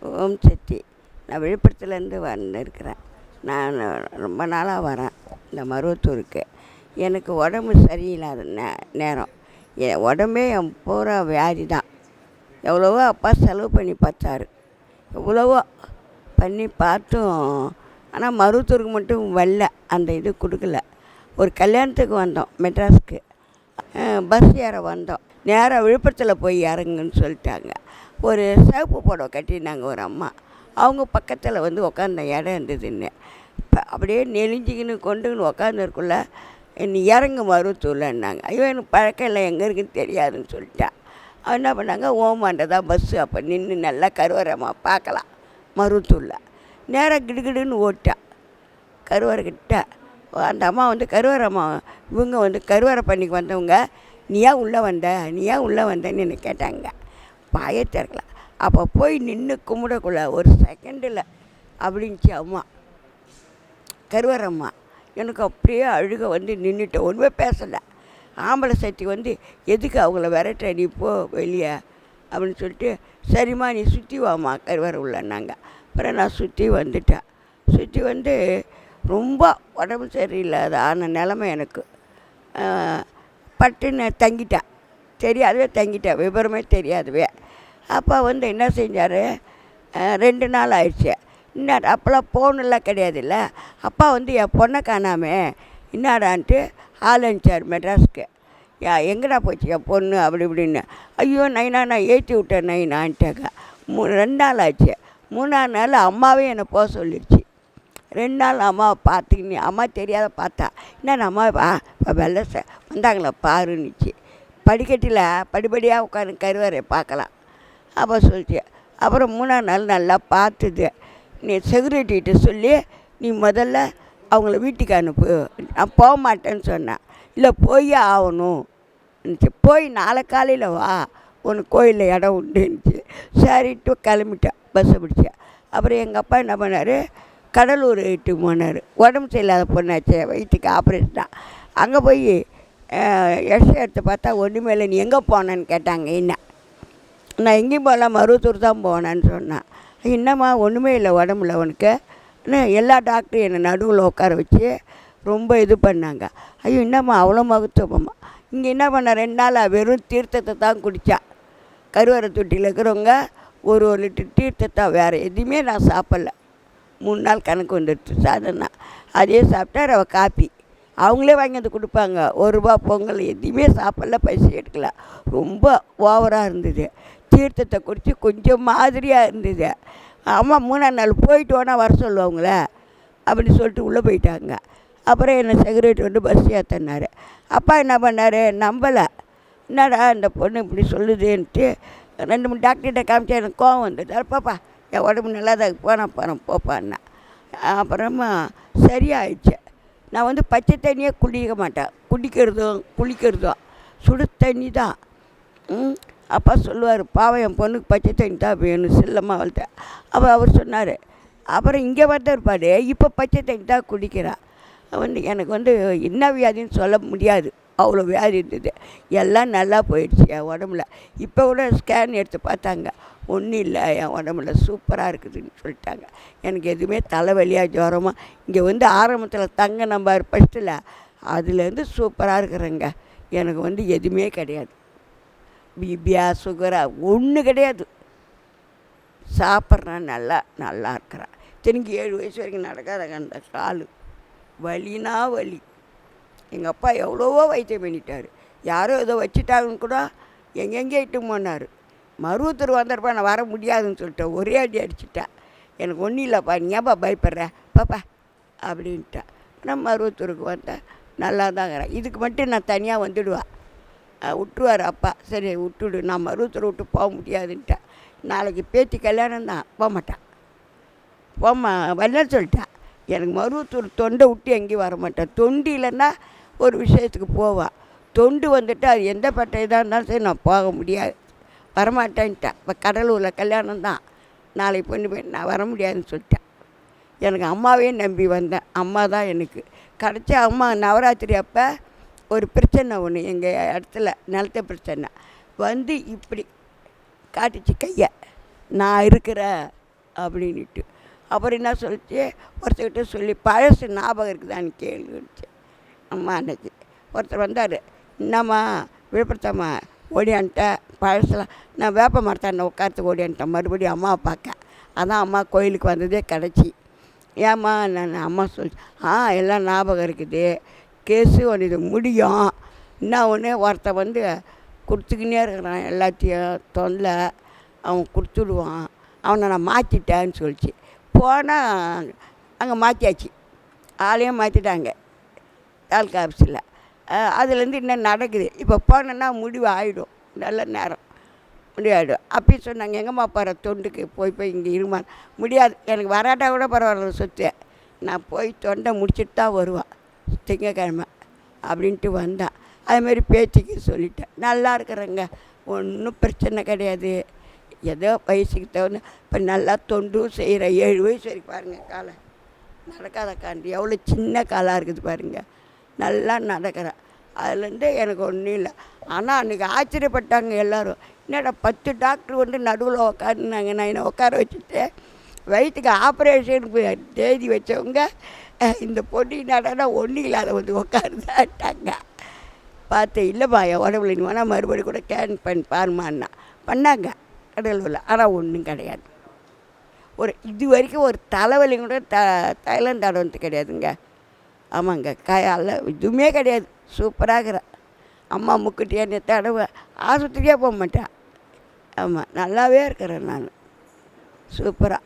ஓம் சக்தி. நான் விழுப்புரத்துலேருந்து வந்துருக்கிறேன். நான் ரொம்ப நாளாக வரேன் இந்த மருவத்தூருக்கு. எனக்கு உடம்பு சரியில்லாத நேரம் என் உடம்பே என் பூரா வியாதி தான். எவ்வளவோ அப்பா செலவு பண்ணி பார்த்தாரு, எவ்வளவோ பண்ணி பார்த்தும், ஆனால் மருவத்தூருக்கு மட்டும் வரல, அந்த இது கொடுக்கல. ஒரு கல்யாணத்துக்கு வந்தோம் மெட்ராஸுக்கு, பஸ் ஏற வந்தோம். நேராக விழுப்புரத்தில் போய் இறங்குன்னு சொல்லிட்டாங்க. ஒரு சிவப்பு புடவை கட்டினாங்க ஒரு அம்மா. அவங்க பக்கத்தில் வந்து உக்காந்த இடம் இருந்ததுன்னு இப்போ அப்படியே நெளிஞ்சிக்கின்னு கொண்டுன்னு உக்காந்துருக்குள்ள நீ இறங்கு மருவத்தூர்லன்னாங்க. ஐயோ எனக்கு பழக்கம் இல்லை, எங்கே இருக்குன்னு தெரியாதுன்னு சொல்லிட்டேன். அவன் என்ன பண்ணாங்க, ஓமாண்டதான் பஸ்ஸு. அப்போ நின்று நல்லா கருவறைம்மா பார்க்கலாம் மருவத்தூரில். நேராக கிடுகிடுன்னு ஓட்டான் கருவறைக்கிட்ட. அந்த அம்மா வந்து கருவறைம்மா, இவங்க வந்து கருவறை பண்ணிக்கு வந்தவங்க, நீ ஏன் உள்ளே வந்தேன்னு என்னை கேட்டாங்க. பாயே திறக்கல. அப்போ போய் நின்று கும்பிடக்குள்ள ஒரு செகண்டில் அப்படின்ச்சு அம்மா, கருவறம்மா. எனக்கு அப்படியே அழுக வந்து நின்றுட்டேன், ஒன்றுமே பேசலை. ஆம்பளை சக்தி வந்து எதுக்கு அவங்கள விரட்ட, நீ போ வெளியே அப்படின்னு சொல்லிட்டு, சரிம்மா நீ சுற்றி வாம்மா கருவறை உள்ளன்னாங்க. அப்புறம் நான் சுற்றி வந்துட்டேன். சுற்றி வந்து ரொம்ப உடம்பு சரியில்லாத ஆன நிலமை எனக்கு. பட்டுன்னு தங்கிட்டேன், தெரியாதவே தங்கிட்டேன், விவரமே தெரியாதவே. அப்பா வந்து என்ன செஞ்சார், 2 நாள் ஆயிடுச்சு. இன்னும் அப்போல்லாம் ஃபோனெல்லாம் கிடையாதுல்ல. அப்பா வந்து என் பொண்ணை காணாமே என்னாடான்ட்டு ஆள் அனுப்பிச்சார் மெட்ராஸுக்கு. எங்கடா போச்சு என் பொண்ணு அப்படி இப்படின்னு. ஐயோ நைனா நான் ஏற்றி விட்டேன் நைனான்ட்டாங்க. 2 நாள் ஆச்சு. 3ஆவது நாள் அம்மாவே என்னை போக சொல்லிடுச்சு. 2 நாள் அம்மாவை பார்த்துக்கின்னு, அம்மா தெரியாத பார்த்தா, என்ன அம்மா இப்போ வெள்ளை வந்தாங்களா பாருன்னுச்சு. படிக்கட்டில் படிப்படியாக உட்காந்து கருவறை பார்க்கலாம் அப்போ சொல்லிச்சு. அப்புறம் 3ஆவது நாள் நல்லா பார்த்துது. நீ செக்யூரிட்டிகிட்ட சொல்லி நீ முதல்ல அவங்கள வீட்டுக்கு அனுப்பு, நான் போக மாட்டேன்னு சொன்னேன். இல்லை போய் ஆகணும், போய் நாளை காலையில் வா, உனக்கு கோயிலில் இடம் உண்டுன்னுச்சு. சரிட்டு கிளம்பிட்டேன், பஸ்ஸை பிடிச்சேன். அப்புறம் எங்கள் அப்பா என்ன பண்ணார், கடலூர் வீட்டுக்கு போனார். உடம்பு சரியில்லாத பொண்ணாச்சு, வயிற்றுக்கு ஆப்ரேஷன் தான். அங்கே போய் எக்ஸ்ரே எடுத்து பார்த்தா ஒன்றுமே இல்லை. நீ எங்கே போனேன்னு கேட்டாங்க. என்ன, நான் எங்கேயும் போகலாம், மருவத்தூர் தான் போனேன்னு சொன்னேன். என்னம்மா ஒன்றுமே இல்லை உடம்புல உனக்கு, எல்லா டாக்டரும் என்னை நடுவில் உட்கார வச்சு ரொம்ப இது பண்ணாங்க. ஐயோ என்னம்மா அவ்வளோ மகத்துவம்மா. இங்கே என்ன பண்ண, 2 நாளாக வெறும் தீர்த்தத்தை தான் குடித்தா. கருவறை தொட்டியில் இருக்கிறவங்க ஒரு லிட்டர் தீர்த்தத்தை, வேறு எதுவுமே நான் சாப்பிட்ல. 3 நாள் கணக்கு வந்துடுச்சு சாதனா. அதே சாப்பிட்டா ரவை காப்பி அவங்களே வாங்கி வந்து கொடுப்பாங்க. 1 ரூபா பொங்கல், எதுவுமே சாப்பிட்ல, பைசா எடுக்கல. ரொம்ப ஓவராக இருந்தது. தீர்த்தத்தை குடித்து கொஞ்சம் மாதிரியாக இருந்தது. அம்மா 3ஆவது நாள் போயிட்டு வேணால் வர சொல்லுவாங்களே அப்படின்னு சொல்லிட்டு உள்ளே போயிட்டாங்க. அப்புறம் என்னை செக்யூரிட்டி வந்து பஸ் ஏற்றினார். அப்பா என்ன பண்ணார், நம்பலை. என்னடா இந்த பொண்ணு இப்படி சொல்லுதுன்ட்டு 2 3 டாக்டர்கிட்ட காமிச்சா எனக்கு கோவம் வந்துட்டு, பாப்பா என் உடம்பு நல்லா தான் போகிறேன் போப்பான்னா. அப்புறமா சரியாயிடுச்சு. நான் வந்து பச்சை தண்ணியே குடிக்க மாட்டேன், குளிக்கிறதும் சுடு தண்ணி தான். அப்பா சொல்லுவார், பாவம் என் பொண்ணுக்கு பச்சை தண்ணி தான் வேணும் செல்லமாக வளர்த்த. அப்போ அவர் சொன்னார். அப்புறம் இங்கே வந்து இருப்பார், இப்போ பச்சை தண்ணி தான் குடிக்கிறா. வந்து எனக்கு வந்து என்ன வியாதின்னு சொல்ல முடியாது, அவ்வளோ வியாதி இருந்தது. எல்லாம் நல்லா போயிடுச்சு என் உடம்புல. இப்போ கூட ஸ்கேன் எடுத்து பார்த்தாங்க, ஒன்றும் இல்லை, என் உடம்புல சூப்பராக இருக்குதுன்னு சொல்லிட்டாங்க. எனக்கு எதுவுமே தலைவலியாக ஜுரமாக இங்கே வந்து ஆரம்பத்தில் தங்க நம்பார் ஃபஸ்ட்டில், அதுலேருந்து சூப்பராக இருக்கிறேங்க. எனக்கு வந்து எதுவுமே கிடையாது, பிபியா சுகரா ஒன்றும் கிடையாது. சாப்பிட்றேன், நல்லா இருக்கிறேன். திரும்பி 7 வயசு வரைக்கும் நடக்காதாங்க, அந்த கால் வலினா வலி. எங்கள் அப்பா எவ்வளவோ வைத்தியம் பண்ணிட்டார். யாரோ ஏதோ வச்சுட்டாங்கன்னு கூட எங்கெங்கே இட்டு போனார். மருவத்தூர் வந்திருப்பா, நான் வர முடியாதுன்னு சொல்லிட்டேன், ஒரே அடி அடிச்சுட்டேன். எனக்கு ஒன்றும் இல்லைப்பா, நீ ஏன்ப்பா பயப்படுற பாப்பா அப்படின்ட்டேன். நான் மருவத்தூருக்கு வந்தேன், நல்லா தாங்கிறேன். இதுக்கு மட்டும் நான் தனியாக வந்துடுவேன், விட்டுருவார் அப்பா. சரி விட்டுடு, நான் மருவத்தூரை விட்டு போக முடியாதுன்ட்டேன். நாளைக்கு பேத்தி கல்யாணம் தான், போக மாட்டேன், வரலன்னு சொல்லிட்டேன். எனக்கு மருவத்தூர் தொண்டை விட்டு எங்கேயும் வர மாட்டேன். தொண்டு இல்லைன்னா ஒரு விஷயத்துக்கு போவேன், தொண்டு வந்துட்டு அது எந்த பட்டை இதாக இருந்தாலும் சரி நான் போக முடியாது, வரமாட்டேன்ட்டேன். இப்போ கடலூரில் கல்யாணம் தான், நாளைக்கு பொண்ணு போய் நான் வர முடியாதுன்னு சொல்லிட்டேன். எனக்கு அம்மாவே நம்பி வந்தேன், அம்மா தான் எனக்கு கிடச்ச அம்மா. நவராத்திரி அப்போ ஒரு பிரச்சனை ஒன்று எங்கள் இடத்துல, நிலத்த பிரச்சனை வந்து இப்படி காட்டுச்சு கையை, நான் இருக்கிற அப்படின்ட்டு. அப்புறம் என்ன சொல்லிச்சு, ஒருத்தர்கிட்ட சொல்லி பழசு ஞாபகம் இருக்குதான்னு கேளுச்சு அம்மா அன்னைக்கு. ஒருத்தர் வந்தார், என்னம்மா விழுப்புரத்தம்மா ஓடியான்ட்டேன் பழசெல்லாம். நான் வேப்ப மரத்தாண்ட உட்காரத்துக்கு ஓடியான்ட்டேன் மறுபடியும் அம்மாவை பார்க்க. அதான் அம்மா கோயிலுக்கு வந்ததே கிடச்சி. ஏம்மா நான் அம்மா சொல்லிச்சு, எல்லாம் ஞாபகம் இருக்குது, கேஸு ஒன்று இது முடியும். என்ன ஒன்று ஒருத்தன் வந்து கொடுத்துக்கினே இருக்கிறான் எல்லாத்தையும் தொல்லை, அவன் கொடுத்துடுவான், அவனை நான் மாற்றிட்டேன்னு சொல்லிச்சு. போனால் அங்கே மாற்றியாச்சு, ஆளையும் மாற்றிட்டாங்க தாலுக்கா ஆஃபீஸில். அதுலேருந்து இன்னும் நடக்குது. இப்போ போனேன்னா முடிவு ஆகிடும், நல்ல நேரம் முடிவாயிடும். அப்பயும் சொன்னாங்க, எங்கம்மா போகிற தொண்டுக்கு போய் இங்கே இருமா. முடியாது, எனக்கு வராட்டா கூட பரவாயில்ல சொத்து, நான் போய் தொண்டை முடிச்சுட்டு தான் வருவான் திங்கக்கிழமை அப்படின்ட்டு வந்தான். அதுமாரி பேச்சுக்கு சொல்லிட்டேன். நல்லா இருக்கிறேங்க, ஒன்றும் பிரச்சனை கிடையாது. ஏதோ வயசுக்கு தகுந்த இப்போ நல்லா தொண்டும் செய்கிறேன். 7 வயசு வரைக்கும் பாருங்கள் காலை நடக்காத காண்டி எவ்வளோ சின்ன காலாக இருக்குது பாருங்கள், நல்லா நடக்கிறேன். அதுலேருந்து எனக்கு ஒன்றும் இல்லை. ஆனால் அன்றைக்கி ஆச்சரியப்பட்டாங்க எல்லோரும், என்னடா 10 டாக்டர் வந்து நடுவில் உட்காந்துனாங்க. நான் என்னை உட்கார வச்சுட்டு வயிற்றுக்கு ஆப்ரேஷனுக்கு தேதி வச்சவங்க இந்த பொண்ணு நடனா ஒன்றும் இல்லாத வந்து உட்காருதாட்டாங்க. பார்த்து இல்லைம்மா என் உடம்புல நீ வேணால் மறுபடியும் கூட கேன் பண்ணி பாருமான்னா பண்ணாங்க கடலூரில். ஆனால் ஒன்றும் கிடையாது. இது வரைக்கும் ஒரு தலைவலி கூட தைலம் தடவுறது கிடையாதுங்க. ஆமாங்க, காயால் இதுவுமே கிடையாது. சூப்பராக இருக்கிறேன். அம்மா முக்கிட்டே தடவை ஆஸ்பத்திரியே போக மாட்டேன். ஆமாம், நல்லாவே இருக்கிறேன் நான் சூப்பராக.